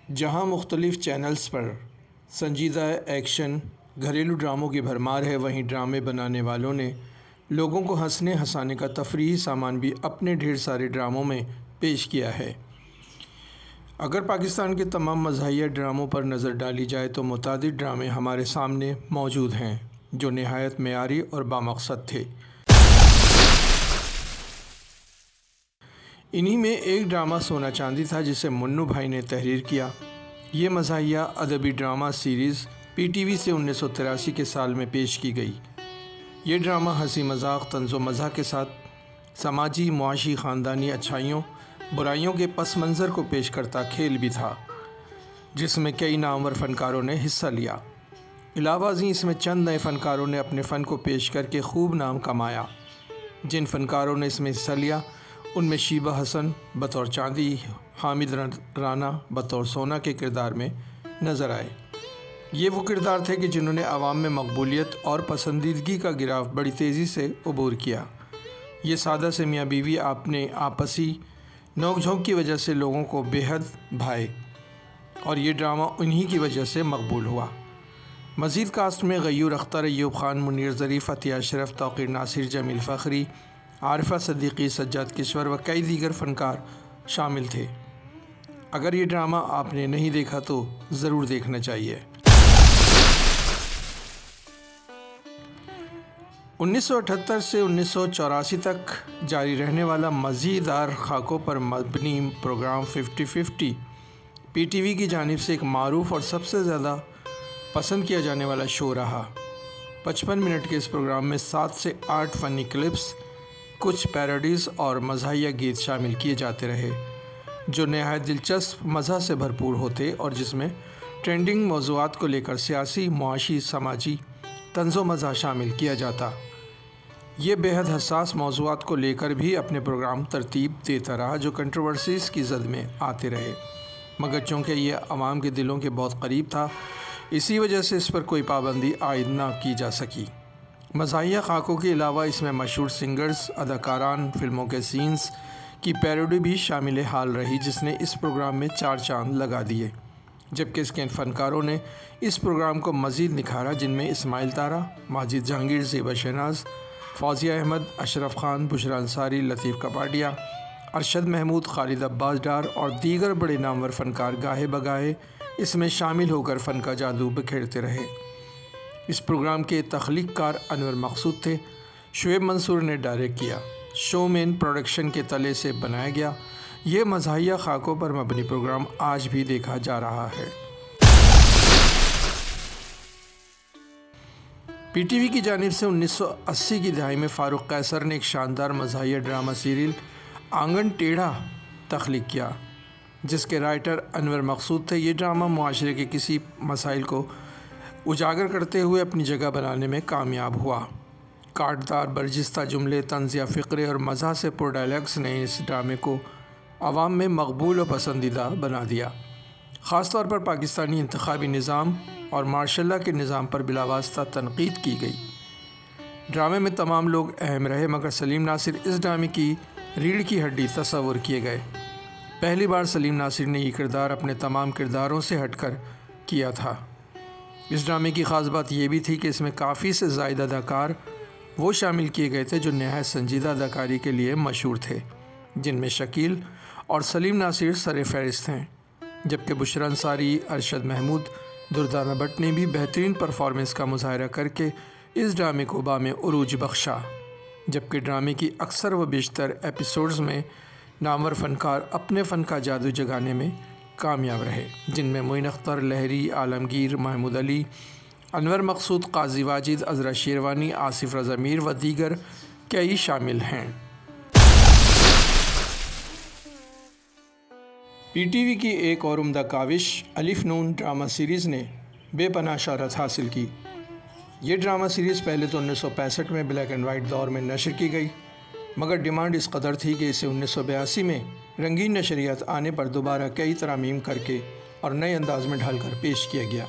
جہاں مختلف چینلز پر سنجیدہ ایکشن گھریلو ڈراموں کی بھرمار ہے، وہیں ڈرامے بنانے والوں نے لوگوں کو ہنسنے ہنسانے کا تفریحی سامان بھی اپنے ڈھیر سارے ڈراموں میں پیش کیا ہے۔ اگر پاکستان کے تمام مزاحیہ ڈراموں پر نظر ڈالی جائے تو متعدد ڈرامے ہمارے سامنے موجود ہیں جو نہایت معیاری اور بامقصد تھے۔ انہی میں ایک ڈرامہ سونا چاندی تھا جسے منو بھائی نے تحریر کیا۔ یہ مزاحیہ ادبی drama series P T V سے 1983 کے سال میں پیش کی گئی۔ یہ ڈرامہ ہنسی مذاق، طنز و مزاح کے ساتھ سماجی، معاشی، خاندانی اچھائیوں برائیوں کے پس منظر کو پیش کرتا کھیل بھی تھا، جس میں کئی نامور فنکاروں نے حصہ لیا۔ علاوہ ازیں اس میں چند نئے فنکاروں نے اپنے فن کو پیش کر کے خوب نام کمایا۔ جن فنکاروں نے اس میں حصہ لیا ان میں شیبہ حسن بطور چاندی، حامد رانا بطور سونا کے کردار میں نظر آئے۔ یہ وہ کردار تھے کہ جنہوں نے عوام میں مقبولیت اور پسندیدگی کا گراف بڑی تیزی سے عبور کیا۔ یہ سادہ سے میاں بیوی اپنے آپسی نوک جھونک کی وجہ سے لوگوں کو بے حد بھائے اور یہ ڈرامہ انہی کی وجہ سے مقبول ہوا۔ مزید کاسٹ میں غیور اختر، ایوب خان، منیر ظریف، عطیہ اشرف، توقیر ناصر، جمیل فخری، عارفہ صدیقی، سجاد کشور و کئی دیگر فنکار شامل تھے۔ اگر یہ ڈرامہ آپ نے نہیں دیکھا تو ضرور دیکھنا چاہیے۔ 1978 سے 1984 تک جاری رہنے والا مزیدار خاکوں پر مبنی پروگرام 50-50 پی ٹی وی کی جانب سے ایک معروف اور سب سے زیادہ پسند کیا جانے والا شو رہا۔ 55 منٹ کے اس پروگرام میں 7 سے 8 فنی کلپس، کچھ پیروڈیز اور مزاحیہ گیت شامل کیے جاتے رہے جو نہایت دلچسپ مزاح سے بھرپور ہوتے اور جس میں ٹرینڈنگ موضوعات کو لے کر سیاسی، معاشی، سماجی طنز و مزاح شامل کیا جاتا۔ یہ بے حد حساس موضوعات کو لے کر بھی اپنے پروگرام ترتیب دیتا رہا جو کنٹروورسیز کی زد میں آتے رہے، مگر چونکہ یہ عوام کے دلوں کے بہت قریب تھا اسی وجہ سے اس پر کوئی پابندی عائد نہ کی جا سکی۔ مزاحیہ خاکوں کے علاوہ اس میں مشہور سنگرز، اداکاران، فلموں کے سینز کی پیروڈی بھی شامل حال رہی جس نے اس پروگرام میں 4 چاند لگا دیے، جبکہ اس کے فنکاروں نے اس پروگرام کو مزید نکھارا جن میں اسماعیل طارہ، ماجد جہانگیر، زیبا شہناز، فوزیہ احمد، اشرف خان، بشریٰ انصاری، لطیف کپاڈیا، ارشد محمود، خالد عباس ڈار اور دیگر بڑے نامور فنکار گاہے بگاہے اس میں شامل ہو کر فن کا جادو بکھیرتے رہے۔ اس پروگرام کے تخلیق کار انور مقصود تھے۔ شعیب منصور نے ڈائریکٹ کیا۔ شو مین پروڈکشن کے تلے سے بنایا گیا۔ یہ مزاحیہ خاکوں پر مبنی پروگرام آج بھی دیکھا جا رہا ہے۔ پی ٹی وی کی جانب سے 1980 کی دہائی میں فاروق قیصر نے ایک شاندار مزاحیہ ڈرامہ سیریل آنگن ٹیڑھا تخلیق کیا جس کے رائٹر انور مقصود تھے۔ یہ ڈرامہ معاشرے کے کسی مسائل کو اجاگر کرتے ہوئے اپنی جگہ بنانے میں کامیاب ہوا۔ کاٹدار برجستہ جملے، طنزیہ فقرے اور مزاح سے پر ڈائلاگز نے اس ڈرامے کو عوام میں مقبول و پسندیدہ بنا دیا۔ خاص طور پر پاکستانی انتخابی نظام اور مارشل لاء کے نظام پر بلا واسطہ تنقید کی گئی۔ ڈرامے میں تمام لوگ اہم رہے مگر سلیم ناصر اس ڈرامے کی ریڑھ کی ہڈی تصور کیے گئے۔ پہلی بار سلیم ناصر نے یہ کردار اپنے تمام کرداروں سے ہٹ کر کیا تھا۔ اس ڈرامے کی خاص بات یہ بھی تھی کہ اس میں کافی سے زائد اداکار وہ شامل کیے گئے تھے جو نہایت سنجیدہ اداکاری کے لیے مشہور تھے، جن میں شکیل اور سلیم ناصر سر فہرست ہیں، جبکہ بشریٰ انصاری، ارشد محمود، دردانہ بٹ نے بھی بہترین پرفارمنس کا مظاہرہ کر کے اس ڈرامے کو بام عروج بخشا، جبکہ ڈرامے کی اکثر و بیشتر ایپیسوڈز میں نامور فنکار اپنے فن کا جادو جگانے میں کامیاب رہے، جن میں معین اختر، لہری، عالمگیر، محمود علی، انور مقصود، قاضی واجد، عذرا شیروانی، آصف رضا میر و دیگر کئی شامل ہیں۔ پی ٹی وی کی ایک اور عمدہ کاوش الف نون ڈرامہ سیریز نے بے پناہ شہرت حاصل کی۔ یہ ڈرامہ سیریز پہلے تو 1965 میں بلیک اینڈ وائٹ دور میں نشر کی گئی مگر ڈیمانڈ اس قدر تھی کہ اسے 1982 میں رنگین نشریات آنے پر دوبارہ کئی ترامیم کر کے اور نئے انداز میں ڈھال کر پیش کیا گیا،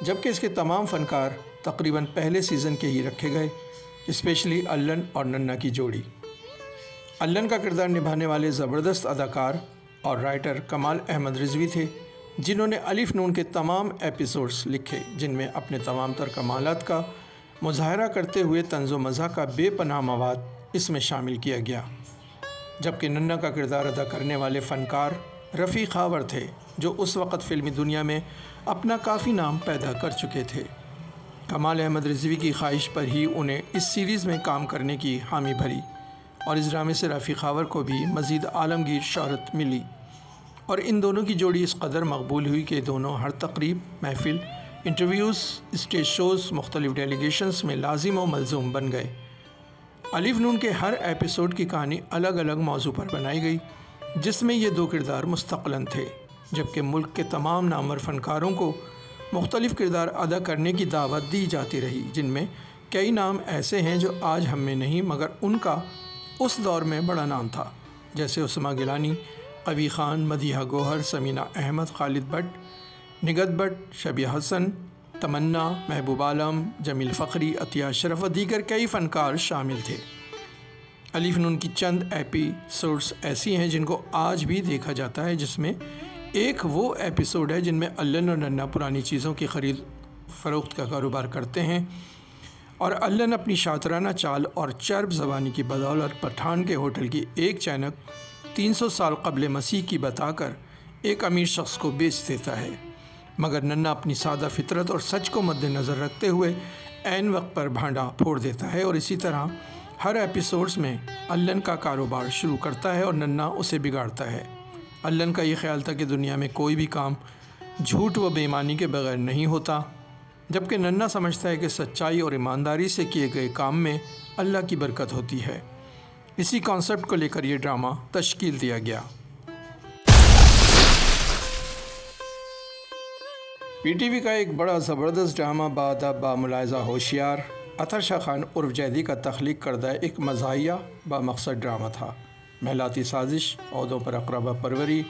جبکہ اس کے تمام فنکار تقریباً پہلے سیزن کے ہی رکھے گئے، اسپیشلی الن اور ننا کی جوڑی۔ الن کا کردار نبھانے والے زبردست اداکار اور رائٹر کمال احمد رضوی تھے، جنہوں نے الف نون کے تمام ایپیسوڈز لکھے، جن میں اپنے تمام تر کمالات کا مظاہرہ کرتے ہوئے طنز و مزاح کا بے پناہ مواد اس میں شامل کیا گیا، جبکہ ننا کا کردار ادا کرنے والے فنکار رفیع خاور تھے، جو اس وقت فلمی دنیا میں اپنا کافی نام پیدا کر چکے تھے۔ کمال احمد رضوی کی خواہش پر ہی انہیں اس سیریز میں کام کرنے کی حامی بھری، اور اس ڈرامے سے رفیع خاور کو بھی مزید عالمگیر شہرت ملی، اور ان دونوں کی جوڑی اس قدر مقبول ہوئی کہ دونوں ہر تقریب، محفل، انٹرویوز، اسٹیج شوز، مختلف ڈیلیگیشنز میں لازم و ملزوم بن گئے۔ الف نون کے ہر ایپیسوڈ کی کہانی الگ الگ موضوع پر بنائی گئی، جس میں یہ دو کردار مستقلاً تھے، جبکہ ملک کے تمام نامور فنکاروں کو مختلف کردار ادا کرنے کی دعوت دی جاتی رہی، جن میں کئی نام ایسے ہیں جو آج ہم میں نہیں، مگر ان کا اس دور میں بڑا نام تھا، جیسے اسامہ گیلانی، قوی خان، مدیحہ گوہر، سمینہ احمد، خالد بٹ، نگہت بٹ، شبیہ حسن، تمنا، محبوب عالم، جمیل فخری، عطیہ اشرف و دیگر کئی فنکار شامل تھے۔ الف نون کی چند ایپیسوڈز ایسی ہیں جن کو آج بھی دیکھا جاتا ہے، جس میں ایک وہ ایپیسوڈ ہے جن میں الن اور ننا پرانی چیزوں کی خرید فروخت کا کاروبار کرتے ہیں، اور الن اپنی شاطرانہ چال اور چرب زبانی کی بدولت پٹھان کے ہوٹل کی ایک چینک 300 سال قبل مسیح کی بتا کر ایک امیر شخص کو بیچ دیتا ہے، مگر ننا اپنی سادہ فطرت اور سچ کو مد نظر رکھتے ہوئے عین وقت پر بھانڈا پھوڑ دیتا ہے، اور اسی طرح ہر ایپیسوڈز میں الن کا کاروبار شروع کرتا ہے اور ننا اسے بگاڑتا ہے۔ الن کا یہ خیال تھا کہ دنیا میں کوئی بھی کام جھوٹ و بے ایمانی کے بغیر نہیں ہوتا، جبکہ ننا سمجھتا ہے کہ سچائی اور ایمانداری سے کیے گئے کام میں اللہ کی برکت ہوتی ہے۔ اسی کانسیپٹ کو لے کر یہ ڈرامہ تشکیل دیا گیا۔ پی ٹی وی کا ایک بڑا زبردست ڈرامہ باداب با ملاحظہ ہوشیار اطہر شاہ خان عرف جیدی کا تخلیق کردہ ایک مزاحیہ با مقصد ڈرامہ تھا۔ محلاتی سازش، عہدوں پر اقربا پروری،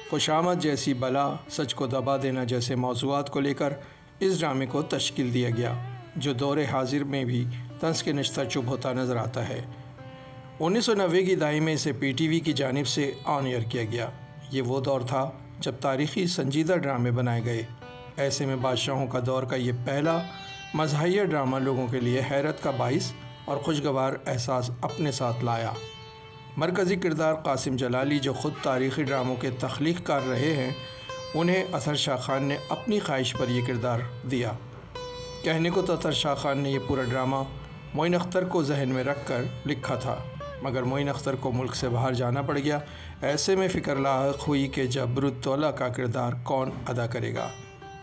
خوشامد جیسی بلا، سچ کو دبا دینا جیسے موضوعات کو لے کر اس ڈرامے کو تشکیل دیا گیا، جو دور حاضر میں بھی طنز کے نشتر چبھ ہوتا نظر آتا ہے۔ 1990 کی دہائی میں اسے پی ٹی وی کی جانب سے آن ایئر کیا گیا۔ یہ وہ دور تھا جب تاریخی سنجیدہ ڈرامے بنائے گئے۔ ایسے میں بادشاہوں کا دور کا یہ پہلا مزاحیہ ڈرامہ لوگوں کے لیے حیرت کا باعث اور خوشگوار احساس اپنے ساتھ لایا۔ مرکزی کردار قاسم جلالی، جو خود تاریخی ڈراموں کے تخلیق کار رہے ہیں، انہیں اطہر شاہ خان نے اپنی خواہش پر یہ کردار دیا۔ کہنے کو تو اطہر شاہ خان نے یہ پورا ڈرامہ معین اختر کو ذہن میں رکھ کر لکھا تھا، مگر معین اختر کو ملک سے باہر جانا پڑ گیا۔ ایسے میں فکر لاحق ہوئی کہ جبرالدولہ کا کردار کون ادا کرے گا۔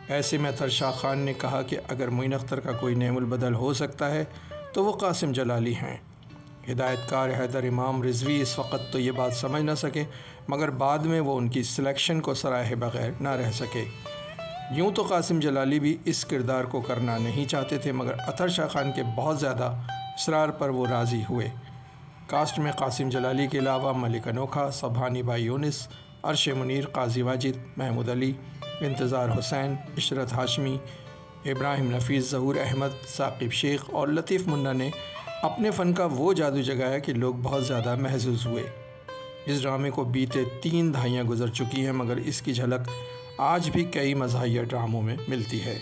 ایسے میں اطہر شاہ خان نے کہا کہ اگر معین اختر کا کوئی نعم البدل ہو سکتا ہے تو وہ قاسم جلالی ہیں۔ ہدایت کار حیدر امام رضوی اس وقت تو یہ بات سمجھ نہ سکے، مگر بعد میں وہ ان کی سلیکشن کو سراہے بغیر نہ رہ سکے۔ یوں تو قاسم جلالی بھی اس کردار کو کرنا نہیں چاہتے تھے، مگر اطہر شاہ خان کے بہت زیادہ اصرار پر وہ راضی ہوئے۔ کاسٹ میں قاسم جلالی کے علاوہ ملک انوکھا، سبحانی بھائی یونس، عرش منیر، قاضی واجد، محمود علی، انتظار حسین، عشرت ہاشمی، ابراہیم نفیس، ظہور احمد، ثاقب شیخ اور لطیف منا نے اپنے فن کا وہ جادو جگایا کہ لوگ بہت زیادہ محظوظ ہوئے۔ اس ڈرامے کو بیتے 3 دہائیاں گزر چکی ہیں، مگر اس کی جھلک آج بھی کئی مزاحیہ ڈراموں میں ملتی ہے۔